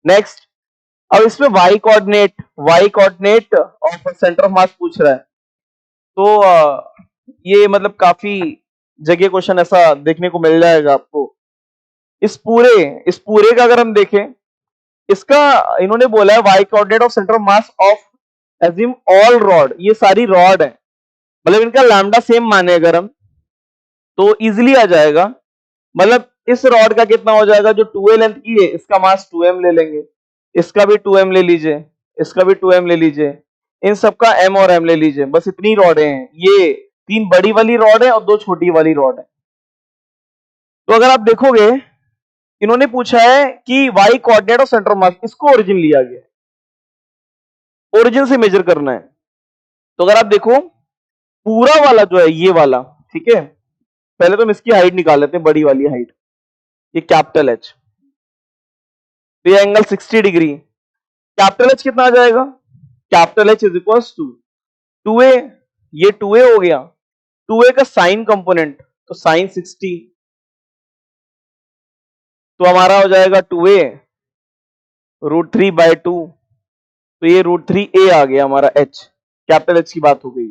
Next, अब इसमें Y coordinate of centre of mass पूछ रहा है। तो ये मतलब काफी जगह क्वेश्चन ऐसा देखने को मिल जाएगा आपको। इस पूरे का अगर हम देखें, इसका इन्होंने बोला है Y coordinate of centre of mass of assume all rod, ये सारी रॉड है, मतलब इनका लैम्डा सेम माने अगर हम, तो इजीली आ जाएगा। मतलब इस रॉड का कितना हो जाएगा, जो 2a लेंथ की है इसका मास 2m ले लेंगे, इसका भी 2m ले लीजिए, इसका भी 2m ले लीजिए, इन सबका m और m ले लीजिए, बस इतनी रॉड हैं। ये 3 बड़ी वाली रॉड है और 2 छोटी वाली रॉड है। तो अगर आप देखोगे, इन्होंने पूछा है कि Y coordinate of centre of mass, इसको ओरिजिन लिया गया है, ओरिजिन से मेजर करना है। तो अगर आप देखो पूरा वाला जो है ये वाला, ठीक है, पहले तो हम इसकी हाइट निकाल लेते हैं, बड़ी वाली हाइट, ये कैपिटल एच, तो ये एंगल 60 डिग्री। कैपिटल एच कितना आ जाएगा, capital H is equal to 2a, ये 2a हो गया, 2a का साइन कंपोनेंट तो साइन 60, तो हमारा हो जाएगा 2a √3/2, तो ये √3a आ गया हमारा h, कैपिटल एच की बात हो गई।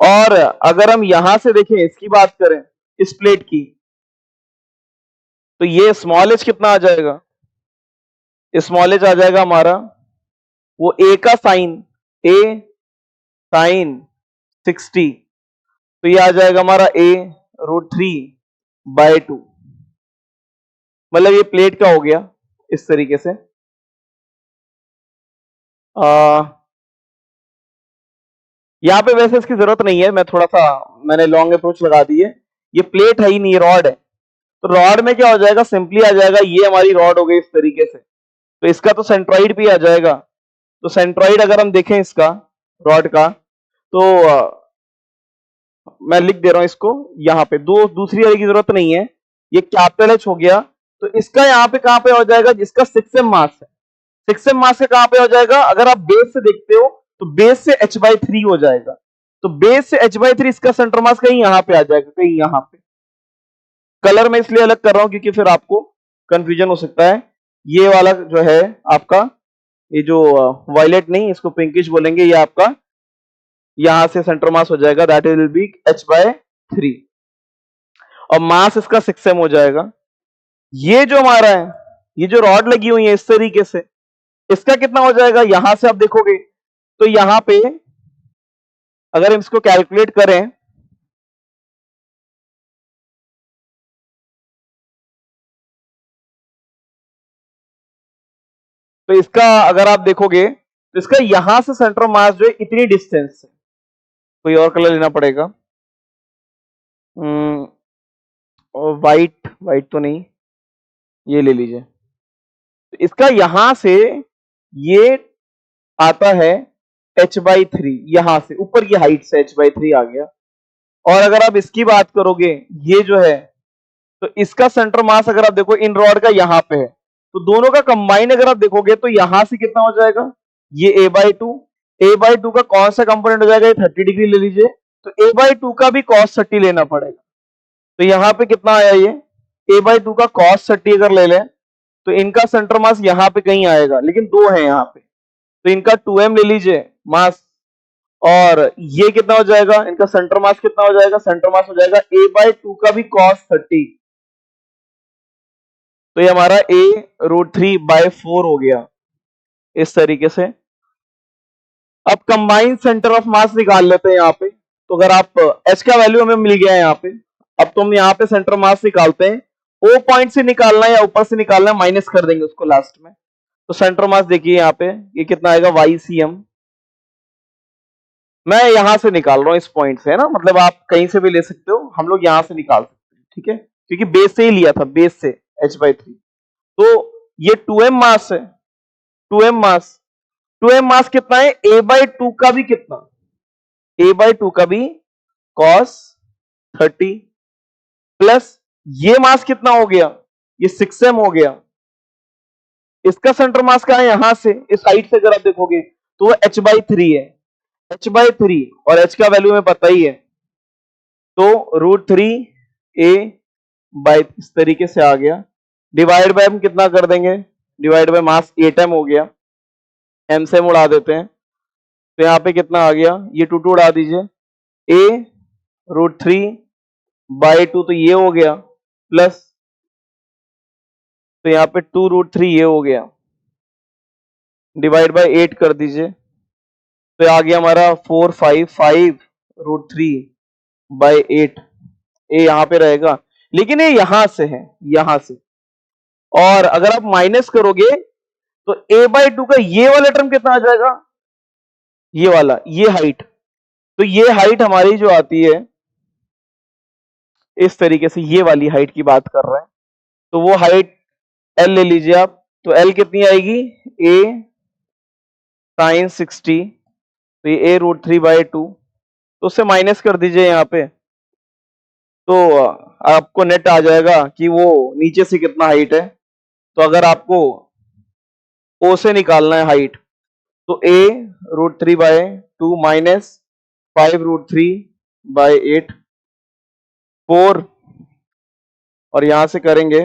और अगर हम यहां से देखें, इसकी बात करें इस प्लेट की, तो ये स्मॉल एच कितना आ जाएगा, स्मॉल एच आ जाएगा हमारा वो a का साइन, a साइन 60, तो ये आ जाएगा हमारा a √3/2, मतलब ये प्लेट का हो गया इस तरीके से। यहां पे वैसे इसकी जरूरत नहीं है, मैंने लॉन्ग अप्रोच लगा दी है, ये प्लेट है ही नहीं, रॉड है। तो रॉड में क्या हो जाएगा, सिंपली आ जाएगा, ये हमारी रॉड हो गई इस तरीके से, तो इसका तो सेंट्रॉइड भी आ जाएगा। तो सेंट्रॉइड अगर हम देखें इसका रॉड का, तो मैं लिख दे रहा हूं इसको यहाँ पे, दूसरी वाली की जरूरत नहीं है, ये कैपिटल एच हो गया। तो इसका यहाँ पे कहां पे हो जाएगा, जिसका 6m मास है, 6m मास का कहां पे हो जाएगा, अगर आप बेस से देखते हो तो बेस से h/3 हो जाएगा, तो बेस से h/3 इसका सेंटर मास कहीं यहां पे आ जाएगा, कहीं यहां पे। कलर में इसलिए अलग कर रहा हूं क्योंकि फिर आपको कंफ्यूजन हो सकता है। ये वाला जो है आपका, ये जो वायलेट नहीं, इसको पिंकिश बोलेंगे, ये आपका यहां से सेंटर मास हो जाएगा, दैट विल बी h/3, और मास इसका 6m हो जाएगा। ये जो हमारा है, ये जो रॉड लगी हुई है इस तरीके से, इसका कितना हो जाएगा, यहां से आप देखोगे तो यहां पे अगर हम इसको कैलकुलेट करें, तो इसका अगर आप देखोगे तो इसका यहां से सेंटर मास जो है इतनी डिस्टेंस है। कोई और कलर लेना पड़ेगा, वाइट तो नहीं, ये ले लीजिए। तो इसका यहां से ये आता है h/3, यहां से ऊपर की हाइट से h/3 आ गया। और अगर आप इसकी बात करोगे, ये जो है, तो इसका सेंटर मास अगर आप देखो इन रॉड का यहां पे है, तो दोनों का कंबाइन अगर आप देखोगे तो यहां से कितना हो जाएगा, ये a/2 का कौन सा कंपोनेंट हो जाएगा, ये 30 डिग्री ले लीजिए, तो a/2 का भी cos 30 लेना पड़ेगा। तो यहां पे कितना आया, ये a/2 का cos 30 अगर ले लें तो इनका सेंटर मास यहां पे कहीं आएगा, लेकिन दो है यहां पे, तो इनका 2m ले लीजिए मास, और ये कितना हो जाएगा, इनका सेंटर मास कितना हो जाएगा, सेंटर मास हो जाएगा a/2 का भी cos 30, तो ये हमारा a √3/4 हो गया इस तरीके से। अब कंबाइंड सेंटर ऑफ मास निकाल लेते हैं यहाँ पे। तो अगर आप h का वैल्यू हमें मिल गया है यहाँ पे, अब तो हम यहाँ पे सेंटर मास निकालते हैं, O पॉइंट से निकालना है या ऊपर से निकालना है, माइनस कर देंगे उसको लास्ट में। तो सेंटर मास देखिए यहाँ पे, ये कितना आएगा, YCM। मैं यहां से निकाल रहा हूं इस पॉइंट से, है ना, मतलब आप कहीं से भी ले सकते हो, हम लोग यहां से निकाल सकते हैं, ठीक है, क्योंकि बेस से ही लिया था, बेस से h/3। तो ये 2m मास है, 2m मास कितना है, a/2 का भी कितना, a/2 का भी cos 30, प्लस ये मास कितना हो गया, ये 6m हो गया। इसका सेंटर मास कहां है, यहां से, इस हाइट से अगर आप देखोगे तो वो h/3 है, h/3, और h का वैल्यू हमें पता ही है, तो √3a/, इस तरीके से आ गया, डिवाइड बाय हम कितना कर देंगे, डिवाइड बाय मास 8m हो गया, m से m उड़ा देते हैं तो यहाँ पे कितना आ गया, ये 2 उड़ा दीजिए, a√3/2 तो ये हो गया, प्लस तो यहाँ पे 2√3 ये हो गया, डिवाइड बाय 8 कर दीजिए तो आ गया हमारा 455√3/8। ए यहाँ पे रहेगा, लेकिन ये यहां से है, यहां से, और अगर आप माइनस करोगे तो a/2 का ये वाला टर्म कितना आ जाएगा, ये वाला, ये हाइट, तो ये हाइट हमारी जो आती है इस तरीके से, ये वाली हाइट की बात कर रहे हैं, तो वो हाइट l ले लीजिए आप, तो l कितनी आएगी, a sin 60, तो ये a√3/2, तो उससे माइनस कर दीजिए यहाँ पे, तो आपको नेट आ जाएगा कि वो नीचे से कितना हाइट है। तो अगर आपको o से निकालना है हाइट, तो a√3/2 माइनस 5√3/8, 4, और यहां से करेंगे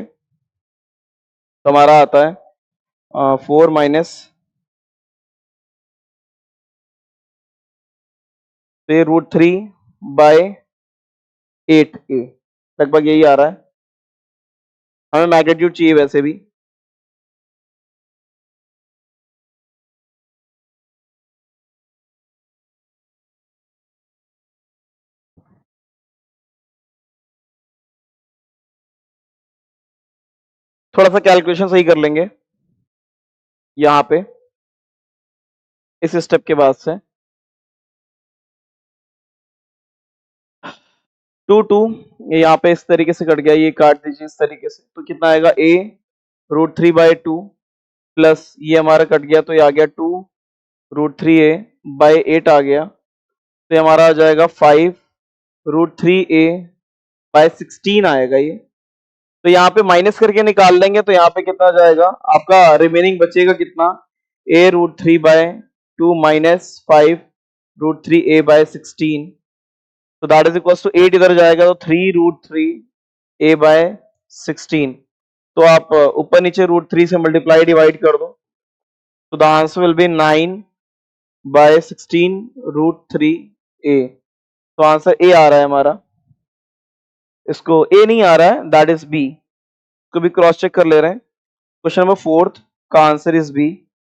तो हमारा आता है 4 माइनस, तो ये √3/8a, लगभग यही आ रहा है। हमें मैग्नीट्यूड चाहिए वैसे भी, थोड़ा सा कैलकुलेशन सही कर लेंगे यहाँ पे इस स्टेप के बाद से। 2 ये यहाँ पे इस तरीके से कट गया, ये काट दीजिए इस तरीके से, तो कितना आएगा, a√3/2 प्लस ये हमारा कट गया तो ये आ गया 2√3a/8 आ गया, तो ये हमारा आ जाएगा 5√3a/16 आएगा ये। तो यहाँ पे माइनस करके निकाल लेंगे तो यहाँ पे कितना जाएगा, आपका रिमेनिंग बचेगा कितना, a√3/2 माइनस 5√3a/16, तो दैट इज इक्वल्स टू 8 इधर जाएगा तो 3√3a/16, तो आप ऊपर नीचे √3 से मल्टीप्लाई डिवाइड कर दो, तो the answer will be 9/16√3a, तो आंसर ए आ रहा है हमारा। इसको ए नहीं आ रहा है, दैट इज बी, को भी क्रॉस चेक कर ले रहे हैं। क्वेश्चन नंबर 4 का आंसर इज बी।